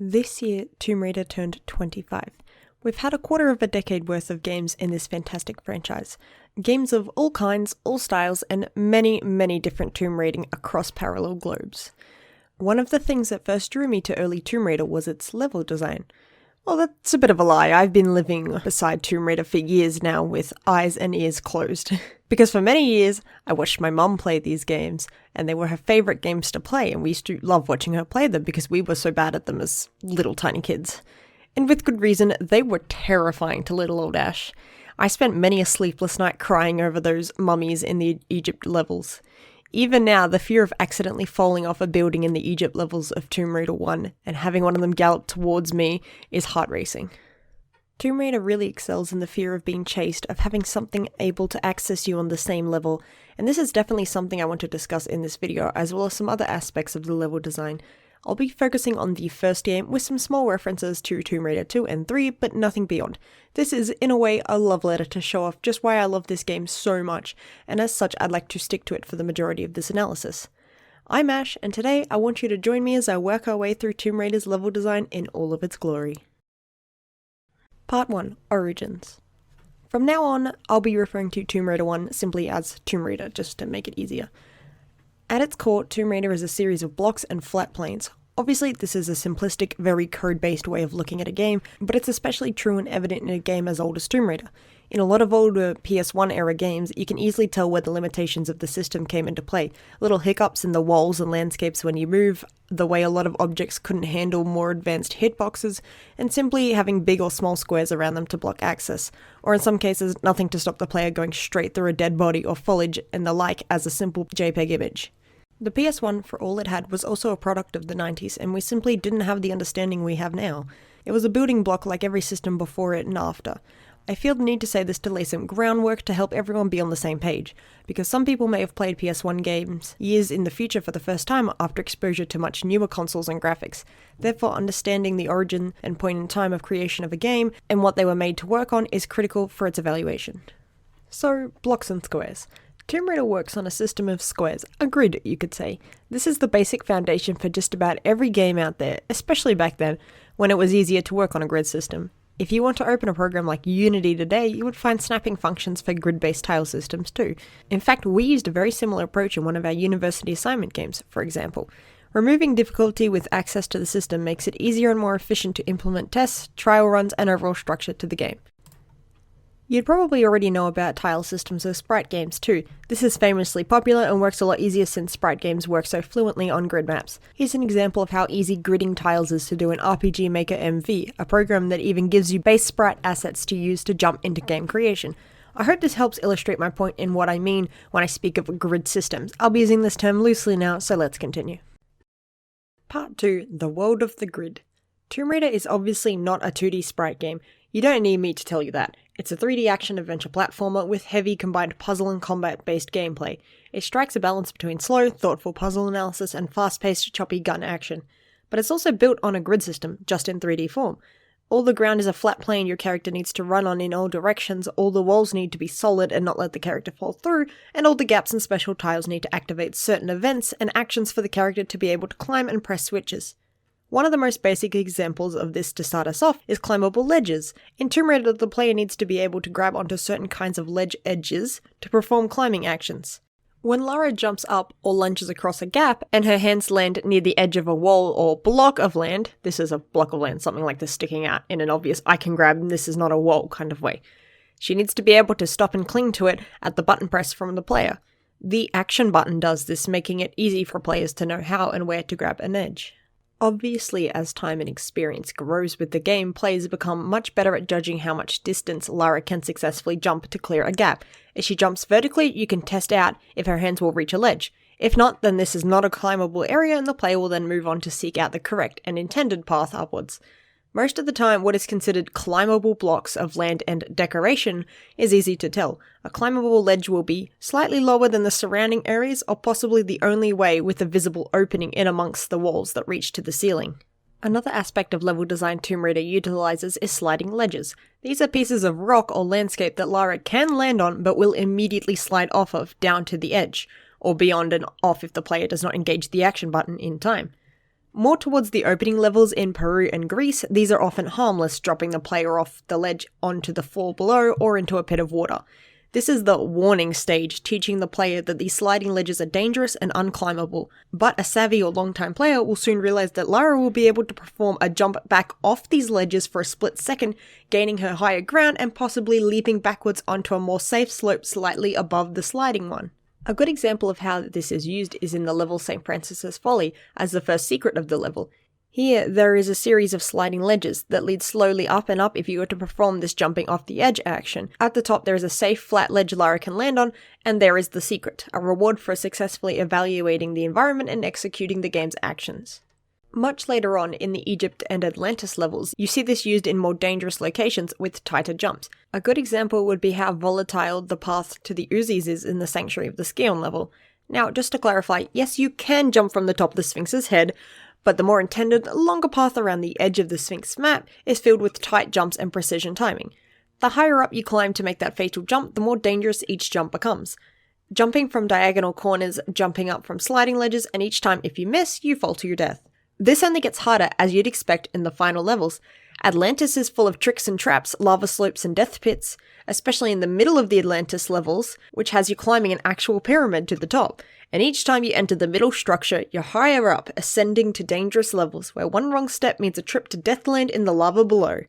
This year, Tomb Raider turned 25. We've had a quarter of a decade worth of games in this fantastic franchise. Games of all kinds, all styles, and many, many different tomb raiding across parallel globes. One of the things that first drew me to early Tomb Raider was its level design. Well, that's a bit of a lie. I've been living beside Tomb Raider for years now with eyes and ears closed. Because for many years, I watched my mum play these games, and they were her favourite games to play, and we used to love watching her play them because we were so bad at them as little tiny kids. And with good reason, they were terrifying to little old Ash. I spent many a sleepless night crying over those mummies in the Egypt levels. Even now, the fear of accidentally falling off a building in the Egypt levels of Tomb Raider 1 and having one of them gallop towards me is heart-racing. Tomb Raider really excels in the fear of being chased, of having something able to access you on the same level, and this is definitely something I want to discuss in this video, as well as some other aspects of the level design. I'll be focusing on the first game with some small references to Tomb Raider 2 and 3, but nothing beyond. This is, in a way, a love letter to show off just why I love this game so much, and as such I'd like to stick to it for the majority of this analysis. I'm Ash, and today I want you to join me as I work our way through Tomb Raider's level design in all of its glory. Part 1. Origins. From now on, I'll be referring to Tomb Raider 1 simply as Tomb Raider, just to make it easier. At its core, Tomb Raider is a series of blocks and flat planes. Obviously, this is a simplistic, very code-based way of looking at a game, but it's especially true and evident in a game as old as Tomb Raider. In a lot of older PS1-era games, you can easily tell where the limitations of the system came into play. Little hiccups in the walls and landscapes when you move, the way a lot of objects couldn't handle more advanced hitboxes, and simply having big or small squares around them to block access, or in some cases, nothing to stop the player going straight through a dead body or foliage and the like as a simple JPEG image. The PS1, for all it had, was also a product of the 90s, and we simply didn't have the understanding we have now. It was a building block like every system before it and after. I feel the need to say this to lay some groundwork to help everyone be on the same page, because some people may have played PS1 games years in the future for the first time after exposure to much newer consoles and graphics. Therefore, understanding the origin and point in time of creation of a game and what they were made to work on is critical for its evaluation. So, blocks and squares. Tomb Raider works on a system of squares, a grid you could say. This is the basic foundation for just about every game out there, especially back then, when it was easier to work on a grid system. If you want to open a program like Unity today, you would find snapping functions for grid-based tile systems too. In fact, we used a very similar approach in one of our university assignment games, for example. Removing difficulty with access to the system makes it easier and more efficient to implement tests, trial runs, and overall structure to the game. You'd probably already know about tile systems of sprite games too. This is famously popular and works a lot easier since sprite games work so fluently on grid maps. Here's an example of how easy gridding tiles is to do in RPG Maker MV, a program that even gives you base sprite assets to use to jump into game creation. I hope this helps illustrate my point in what I mean when I speak of grid systems. I'll be using this term loosely now, so let's continue. Part 2. The World of the Grid. Tomb Raider is obviously not a 2D sprite game. You don't need me to tell you that. It's a 3D action-adventure platformer with heavy combined puzzle and combat-based gameplay. It strikes a balance between slow, thoughtful puzzle analysis and fast-paced, choppy gun action. But it's also built on a grid system, just in 3D form. All the ground is a flat plane your character needs to run on in all directions, all the walls need to be solid and not let the character fall through, and all the gaps and special tiles need to activate certain events and actions for the character to be able to climb and press switches. One of the most basic examples of this to start us off is climbable ledges. In Tomb Raider, the player needs to be able to grab onto certain kinds of ledge edges to perform climbing actions. When Lara jumps up or lunges across a gap and her hands land near the edge of a wall or block of land, this is a block of land, something like this sticking out in an obvious I can grab and this is not a wall kind of way. She needs to be able to stop and cling to it at the button press from the player. The action button does this, making it easy for players to know how and where to grab an edge. Obviously, as time and experience grows with the game, players become much better at judging how much distance Lara can successfully jump to clear a gap. If she jumps vertically, you can test out if her hands will reach a ledge. If not, then this is not a climbable area and the player will then move on to seek out the correct and intended path upwards. Most of the time, what is considered climbable blocks of land and decoration is easy to tell. A climbable ledge will be slightly lower than the surrounding areas or possibly the only way with a visible opening in amongst the walls that reach to the ceiling. Another aspect of level design Tomb Raider utilizes is sliding ledges. These are pieces of rock or landscape that Lara can land on but will immediately slide off of down to the edge, or beyond and off if the player does not engage the action button in time. More towards the opening levels in Peru and Greece, these are often harmless, dropping the player off the ledge onto the floor below or into a pit of water. This is the warning stage, teaching the player that these sliding ledges are dangerous and unclimbable, but a savvy or long-time player will soon realize that Lara will be able to perform a jump back off these ledges for a split second, gaining her higher ground and possibly leaping backwards onto a more safe slope slightly above the sliding one. A good example of how this is used is in the level St. Francis's Folly, as the first secret of the level. Here, there is a series of sliding ledges that lead slowly up and up if you were to perform this jumping off the edge action. At the top there is a safe flat ledge Lara can land on, and there is the secret, a reward for successfully evaluating the environment and executing the game's actions. Much later on in the Egypt and Atlantis levels, you see this used in more dangerous locations with tighter jumps. A good example would be how volatile the path to the Uzis is in the Sanctuary of the Scion level. Now, just to clarify, yes, you can jump from the top of the Sphinx's head, but the more intended, longer path around the edge of the Sphinx map is filled with tight jumps and precision timing. The higher up you climb to make that fatal jump, the more dangerous each jump becomes. Jumping from diagonal corners, jumping up from sliding ledges, and each time if you miss, you fall to your death. This only gets harder as you'd expect in the final levels. Atlantis is full of tricks and traps, lava slopes and death pits, especially in the middle of the Atlantis levels, which has you climbing an actual pyramid to the top. And each time you enter the middle structure, you're higher up, ascending to dangerous levels, where one wrong step means a trip to Deathland in the lava below.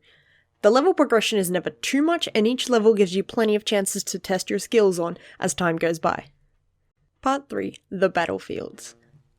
The level progression is never too much, and each level gives you plenty of chances to test your skills on as time goes by. Part 3. The Battlefields.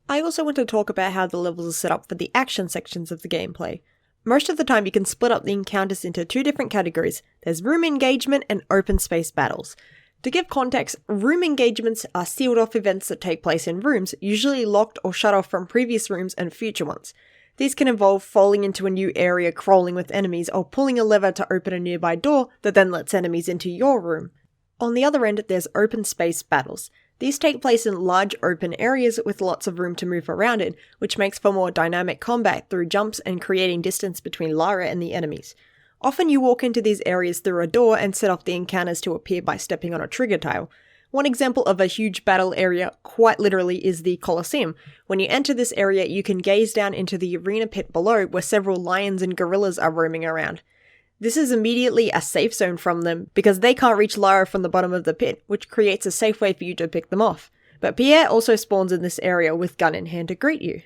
I also want to talk about how the levels are set up for the action sections of the gameplay. Most of the time you can split up the encounters into two different categories. There's room engagement and open space battles. To give context, room engagements are sealed off events that take place in rooms, usually locked or shut off from previous rooms and future ones. These can involve falling into a new area crawling with enemies or pulling a lever to open a nearby door that then lets enemies into your room. On the other end, there's open space battles. These take place in large open areas with lots of room to move around in, which makes for more dynamic combat through jumps and creating distance between Lara and the enemies. Often you walk into these areas through a door and set off the encounters to appear by stepping on a trigger tile. One example of a huge battle area, quite literally, is the Colosseum. When you enter this area, you can gaze down into the arena pit below where several lions and gorillas are roaming around. This is immediately a safe zone from them because they can't reach Lara from the bottom of the pit, which creates a safe way for you to pick them off. But Pierre also spawns in this area with gun in hand to greet you.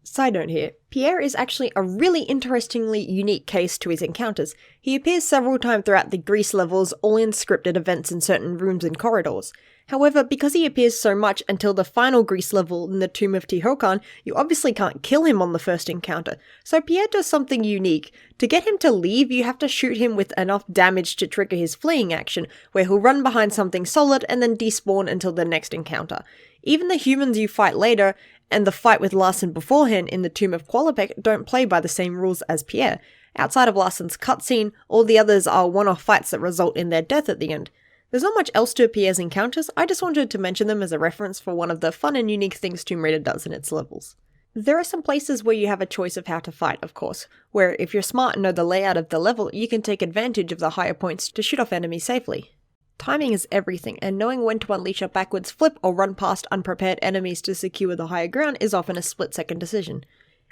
Side note here, Pierre is actually a really interestingly unique case to his encounters. He appears several times throughout the Greece levels, all in scripted events in certain rooms and corridors. However, because he appears so much until the final Greece level in the Tomb of Tehokan, you obviously can't kill him on the first encounter, so Pierre does something unique. To get him to leave, you have to shoot him with enough damage to trigger his fleeing action, where he'll run behind something solid and then despawn until the next encounter. Even the humans you fight later, and the fight with Larsen beforehand in the Tomb of Qualopec don't play by the same rules as Pierre. Outside of Larsen's cutscene, all the others are one-off fights that result in their death at the end. There's not much else to Pierre's encounters, I just wanted to mention them as a reference for one of the fun and unique things Tomb Raider does in its levels. There are some places where you have a choice of how to fight, of course, where if you're smart and know the layout of the level, you can take advantage of the higher points to shoot off enemies safely. Timing is everything, and knowing when to unleash a backwards flip or run past unprepared enemies to secure the higher ground is often a split-second decision.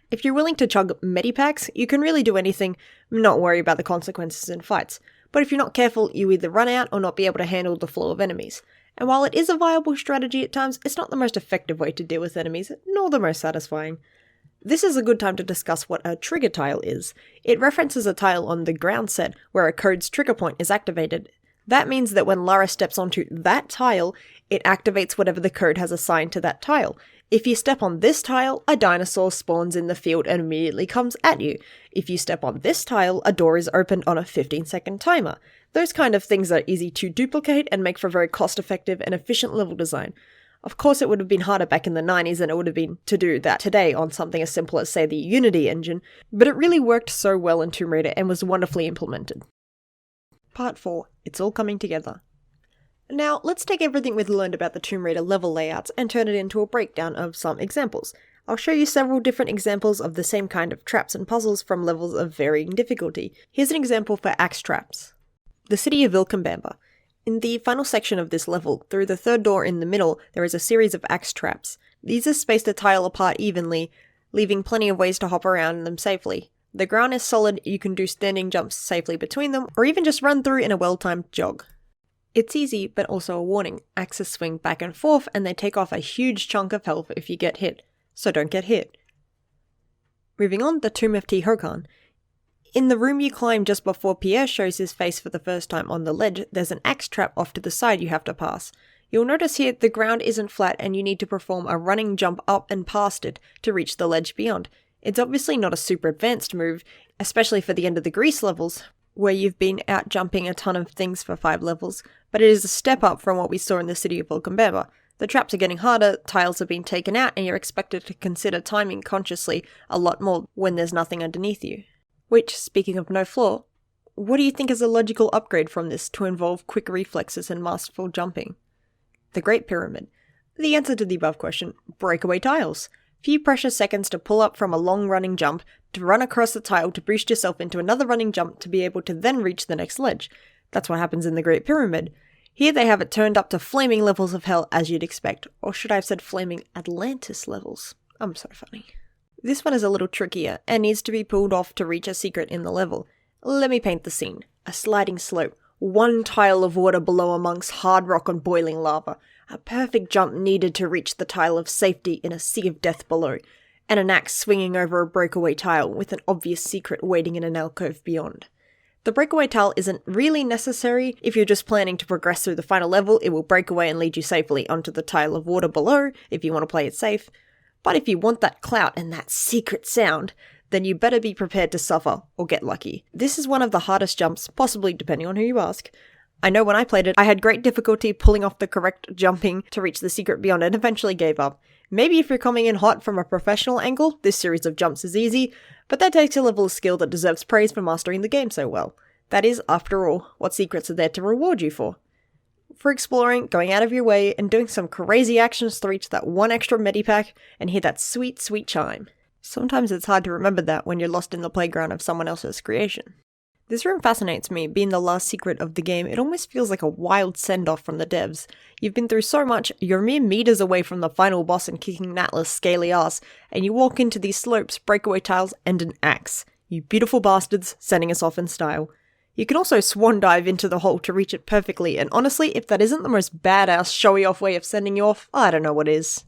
If you're willing to chug medipacks, you can really do anything, not worry about the consequences in fights. But if you're not careful, you either run out or not be able to handle the flow of enemies. And while it is a viable strategy at times, it's not the most effective way to deal with enemies, nor the most satisfying. This is a good time to discuss what a trigger tile is. It references a tile on the ground set where a code's trigger point is activated. That means that when Lara steps onto that tile, it activates whatever the code has assigned to that tile. If you step on this tile, a dinosaur spawns in the field and immediately comes at you. If you step on this tile, a door is opened on a 15-second timer. Those kind of things are easy to duplicate and make for very cost-effective and efficient level design. Of course, it would have been harder back in the 90s than it would have been to do that today on something as simple as, say, the Unity engine, but it really worked so well in Tomb Raider and was wonderfully implemented. Part 4. It's all coming together. Now, let's take everything we've learned about the Tomb Raider level layouts and turn it into a breakdown of some examples. I'll show you several different examples of the same kind of traps and puzzles from levels of varying difficulty. Here's an example for axe traps. The city of Vilcabamba. In the final section of this level, through the third door in the middle, there is a series of axe traps. These are spaced a tile apart evenly, leaving plenty of ways to hop around them safely. The ground is solid, you can do standing jumps safely between them, or even just run through in a well-timed jog. It's easy, but also a warning. Axes swing back and forth, and they take off a huge chunk of health if you get hit, so don't get hit. Moving on, the Tomb of Tihocan. In the room you climb just before Pierre shows his face for the first time on the ledge, there's an axe trap off to the side you have to pass. You'll notice here the ground isn't flat and you need to perform a running jump up and past it to reach the ledge beyond. It's obviously not a super advanced move, especially for the end of the Grease levels, where you've been out jumping a ton of things for 5 levels, but it is a step up from what we saw in the city of Vulcanbeba. The traps are getting harder, tiles are being taken out, and you're expected to consider timing consciously a lot more when there's nothing underneath you. Which, speaking of no floor, what do you think is a logical upgrade from this to involve quick reflexes and masterful jumping? The Great Pyramid. The answer to the above question, breakaway tiles. Few precious seconds to pull up from a long running jump, to run across the tile to boost yourself into another running jump to be able to then reach the next ledge. That's what happens in the Great Pyramid. Here they have it turned up to flaming levels of hell as you'd expect, or should I have said flaming Atlantis levels? I'm so funny. This one is a little trickier and needs to be pulled off to reach a secret in the level. Let me paint the scene. A sliding slope, one tile of water below amongst hard rock and boiling lava, a perfect jump needed to reach the tile of safety in a sea of death below, and an axe swinging over a breakaway tile with an obvious secret waiting in an alcove beyond. The breakaway tile isn't really necessary. If you're just planning to progress through the final level, it will break away and lead you safely onto the tile of water below if you want to play it safe. But if you want that clout and that secret sound, then you better be prepared to suffer or get lucky. This is one of the hardest jumps, possibly depending on who you ask. I know when I played it, I had great difficulty pulling off the correct jumping to reach the secret beyond and eventually gave up. Maybe if you're coming in hot from a professional angle, this series of jumps is easy, but that takes a level of skill that deserves praise for mastering the game so well. That is, after all, what secrets are there to reward you for. For exploring, going out of your way, and doing some crazy actions to reach that one extra medipack and hear that sweet, sweet chime. Sometimes it's hard to remember that when you're lost in the playground of someone else's creation. This room fascinates me. Being the last secret of the game, it almost feels like a wild send-off from the devs. You've been through so much, you're mere meters away from the final boss and kicking Natla's scaly ass, and you walk into these slopes, breakaway tiles, and an axe. You beautiful bastards, sending us off in style. You can also swan dive into the hole to reach it perfectly, and honestly, if that isn't the most badass, showy-off way of sending you off, I don't know what is.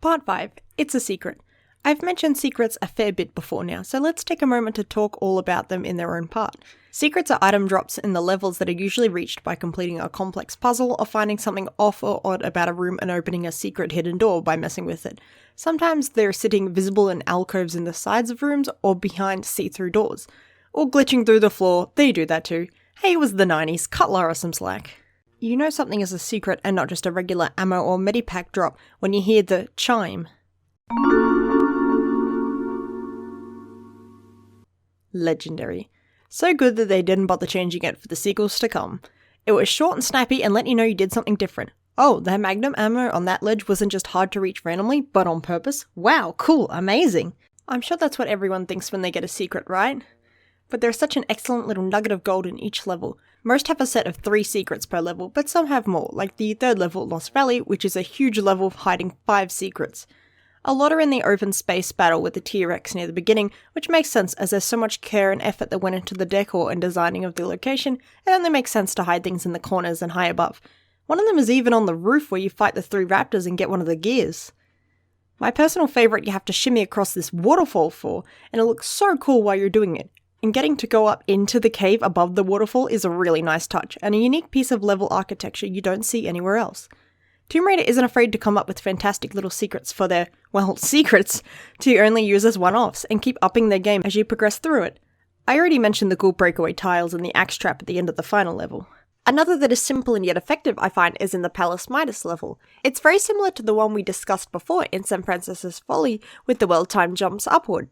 Part 5. It's a secret. I've mentioned secrets a fair bit before now, so let's take a moment to talk all about them in their own part. Secrets are item drops in the levels that are usually reached by completing a complex puzzle or finding something off or odd about a room and opening a secret hidden door by messing with it. Sometimes they're sitting visible in alcoves in the sides of rooms or behind see-through doors. Or glitching through the floor, they do that too. Hey, it was the 90s, cut Lara some slack. You know something is a secret and not just a regular ammo or medipack drop when you hear the chime. Legendary. So good that they didn't bother changing it for the sequels to come. It was short and snappy and let you know you did something different. Oh, that magnum ammo on that ledge wasn't just hard to reach randomly, but on purpose? Wow, cool, amazing. I'm sure that's what everyone thinks when they get a secret, right? But there's such an excellent little nugget of gold in each level. Most have a set of 3 secrets per level, but some have more, like the 3rd level Lost Valley, which is a huge level hiding 5 secrets. A lot are in the open space battle with the T-Rex near the beginning, which makes sense as there's so much care and effort that went into the decor and designing of the location, it only makes sense to hide things in the corners and high above. One of them is even on the roof where you fight the 3 raptors and get one of the gears. My personal favourite you have to shimmy across this waterfall for, and it looks so cool while you're doing it. And getting to go up into the cave above the waterfall is a really nice touch, and a unique piece of level architecture you don't see anywhere else. Tomb Raider isn't afraid to come up with fantastic little secrets for their, well, secrets to only use as one-offs, and keep upping their game as you progress through it. I already mentioned the cool breakaway tiles and the axe trap at the end of the final level. Another that is simple and yet effective, I find, is in the Palace Midas level. It's very similar to the one we discussed before in St. Francis's Folly with the well-timed jumps upward.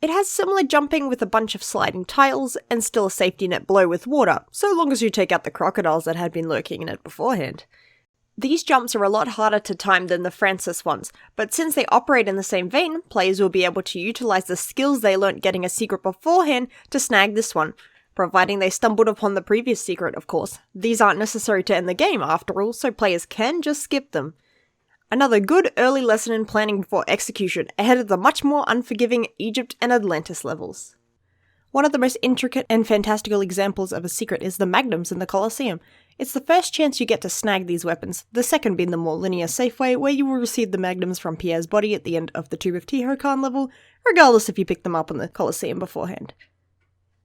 It has similar jumping with a bunch of sliding tiles and still a safety net below with water, so long as you take out the crocodiles that had been lurking in it beforehand. These jumps are a lot harder to time than the Francis ones, but since they operate in the same vein, players will be able to utilize the skills they learnt getting a secret beforehand to snag this one, providing they stumbled upon the previous secret, of course. These aren't necessary to end the game, after all, so players can just skip them. Another good early lesson in planning before execution, ahead of the much more unforgiving Egypt and Atlantis levels. One of the most intricate and fantastical examples of a secret is the magnums in the Colosseum. It's the first chance you get to snag these weapons, the second being the more linear safe way where you will receive the magnums from Pierre's body at the end of the Tomb of Teotihuacan level, regardless if you pick them up in the Colosseum beforehand.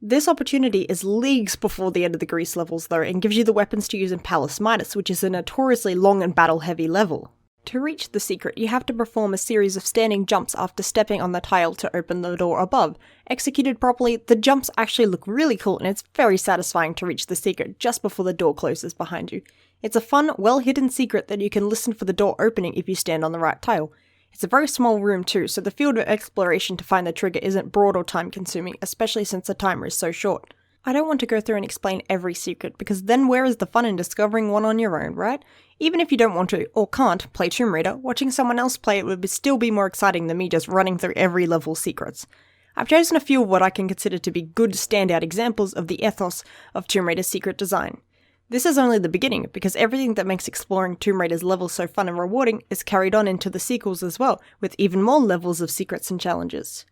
This opportunity is leagues before the end of the Greece levels though, and gives you the weapons to use in Palace Midas, which is a notoriously long and battle-heavy level. To reach the secret, you have to perform a series of standing jumps after stepping on the tile to open the door above. Executed properly, the jumps actually look really cool and it's very satisfying to reach the secret just before the door closes behind you. It's a fun, well-hidden secret that you can listen for the door opening if you stand on the right tile. It's a very small room too, so the field of exploration to find the trigger isn't broad or time-consuming, especially since the timer is so short. I don't want to go through and explain every secret, because then where is the fun in discovering one on your own, right? Even if you don't want to, or can't, play Tomb Raider, watching someone else play it would still be more exciting than me just running through every level's secrets. I've chosen a few of what I can consider to be good standout examples of the ethos of Tomb Raider's secret design. This is only the beginning, because everything that makes exploring Tomb Raider's levels so fun and rewarding is carried on into the sequels as well, with even more levels of secrets and challenges.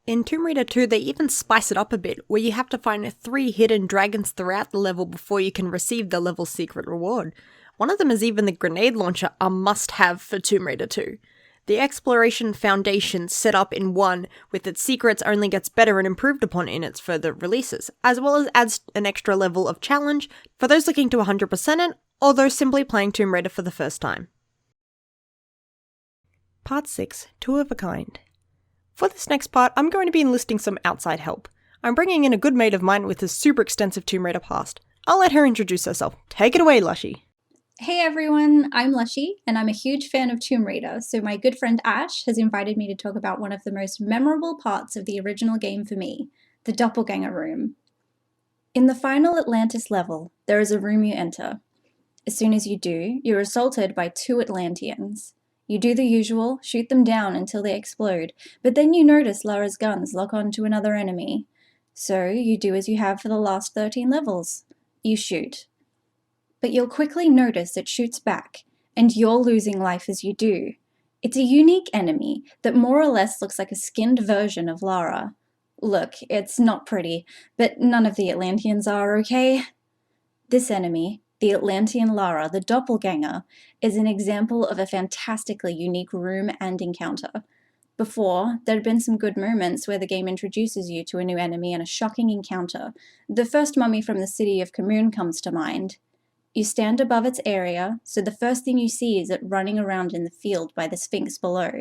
In Tomb Raider 2, they even spice it up a bit, where you have to find 3 hidden dragons throughout the level before you can receive the level's secret reward. One of them is even the grenade launcher, a must-have for Tomb Raider 2. The exploration foundation set up in 1 with its secrets only gets better and improved upon in its further releases, as well as adds an extra level of challenge for those looking to 100% it, or those simply playing Tomb Raider for the first time. Part 6, Two of a Kind. For this next part, I'm going to be enlisting some outside help. I'm bringing in a good mate of mine with a super extensive Tomb Raider past. I'll let her introduce herself. Take it away, Lushie. Hey everyone, I'm Lushie, and I'm a huge fan of Tomb Raider, so my good friend Ash has invited me to talk about one of the most memorable parts of the original game for me, the Doppelganger Room. In the final Atlantis level, there is a room you enter. As soon as you do, you're assaulted by 2 Atlanteans. You do the usual, shoot them down until they explode, but then you notice Lara's guns lock on to another enemy. So you do as you have for the last 13 levels. You shoot. But you'll quickly notice it shoots back, and you're losing life as you do. It's a unique enemy that more or less looks like a skinned version of Lara. Look, it's not pretty, but none of the Atlanteans are, okay? This enemy, the Atlantean Lara, the Doppelganger, is an example of a fantastically unique room and encounter. Before, there had been some good moments where the game introduces you to a new enemy and a shocking encounter. The first mummy from the city of Kamoon comes to mind. You stand above its area, so the first thing you see is it running around in the field by the Sphinx below.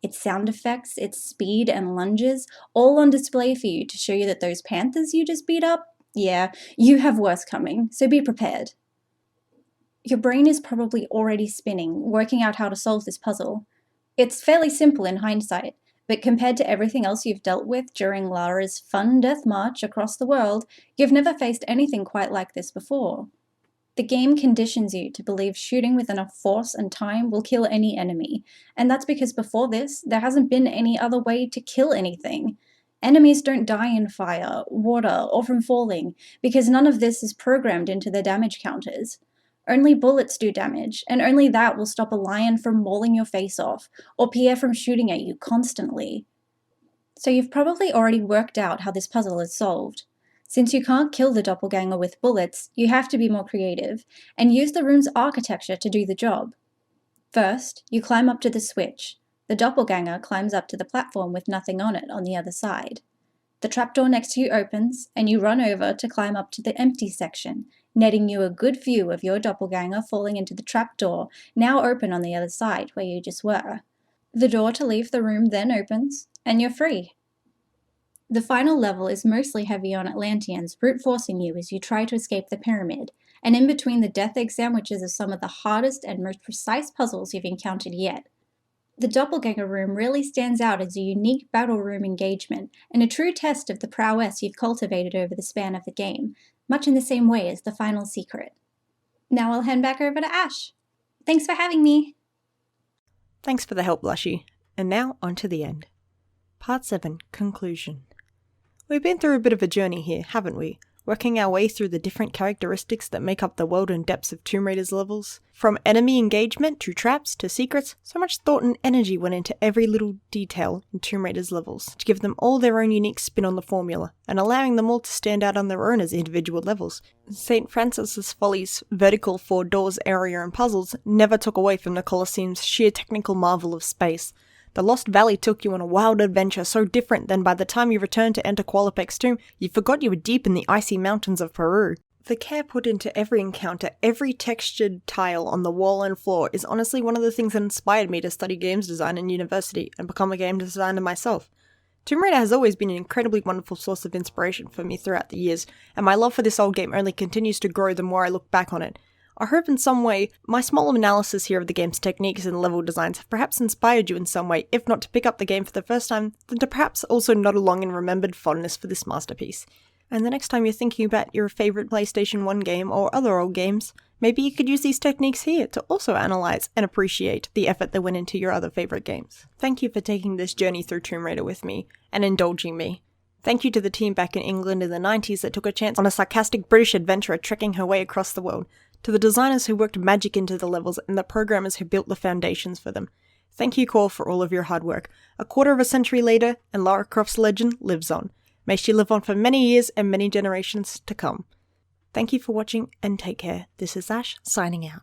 Its sound effects, its speed and lunges, all on display for you to show you that those panthers you just beat up, yeah, you have worse coming, so be prepared. Your brain is probably already spinning, working out how to solve this puzzle. It's fairly simple in hindsight, but compared to everything else you've dealt with during Lara's fun death march across the world, you've never faced anything quite like this before. The game conditions you to believe shooting with enough force and time will kill any enemy, and that's because before this, there hasn't been any other way to kill anything. Enemies don't die in fire, water, or from falling, because none of this is programmed into their damage counters. Only bullets do damage, and only that will stop a lion from mauling your face off, or Pierre from shooting at you constantly. So you've probably already worked out how this puzzle is solved. Since you can't kill the doppelganger with bullets, you have to be more creative, and use the room's architecture to do the job. First, you climb up to the switch. The doppelganger climbs up to the platform with nothing on it on the other side. The trapdoor next to you opens, and you run over to climb up to the empty section, netting you a good view of your doppelganger falling into the trapdoor, now open on the other side where you just were. The door to leave the room then opens, and you're free. The final level is mostly heavy on Atlanteans brute-forcing you as you try to escape the pyramid, and in between the death egg sandwiches are some of the hardest and most precise puzzles you've encountered yet. The Doppelganger Room really stands out as a unique battle room engagement and a true test of the prowess you've cultivated over the span of the game, much in the same way as the final secret. Now I'll hand back over to Ash. Thanks for having me. Thanks for the help, Lushie. And now on to the end. Part 7, Conclusion. We've been through a bit of a journey here, haven't we? working our way through the different characteristics that make up the world and depths of Tomb Raider's levels. From enemy engagement to traps to secrets, so much thought and energy went into every little detail in Tomb Raider's levels to give them all their own unique spin on the formula, and allowing them all to stand out on their own as individual levels. St. Francis Folly's vertical 4 doors area and puzzles never took away from the Colosseum's sheer technical marvel of space. The Lost Valley took you on a wild adventure so different that by the time you returned to enter Qualopec's tomb, you forgot you were deep in the icy mountains of Peru. The care put into every encounter, every textured tile on the wall and floor is honestly one of the things that inspired me to study games design in university and become a game designer myself. Tomb Raider has always been an incredibly wonderful source of inspiration for me throughout the years, and my love for this old game only continues to grow the more I look back on it. I hope in some way, my small analysis here of the game's techniques and level designs have perhaps inspired you in some way, if not to pick up the game for the first time, then to perhaps also nod along in remembered fondness for this masterpiece. And the next time you're thinking about your favourite PlayStation 1 game or other old games, maybe you could use these techniques here to also analyse and appreciate the effort that went into your other favourite games. Thank you for taking this journey through Tomb Raider with me, and indulging me. Thank you to the team back in England in the 90s that took a chance on a sarcastic British adventurer trekking her way across the world, to the designers who worked magic into the levels and the programmers who built the foundations for them. Thank you, Core, for all of your hard work. A quarter of a century later, and Lara Croft's legend lives on. May she live on for many years and many generations to come. Thank you for watching, and take care. This is Ash, signing out.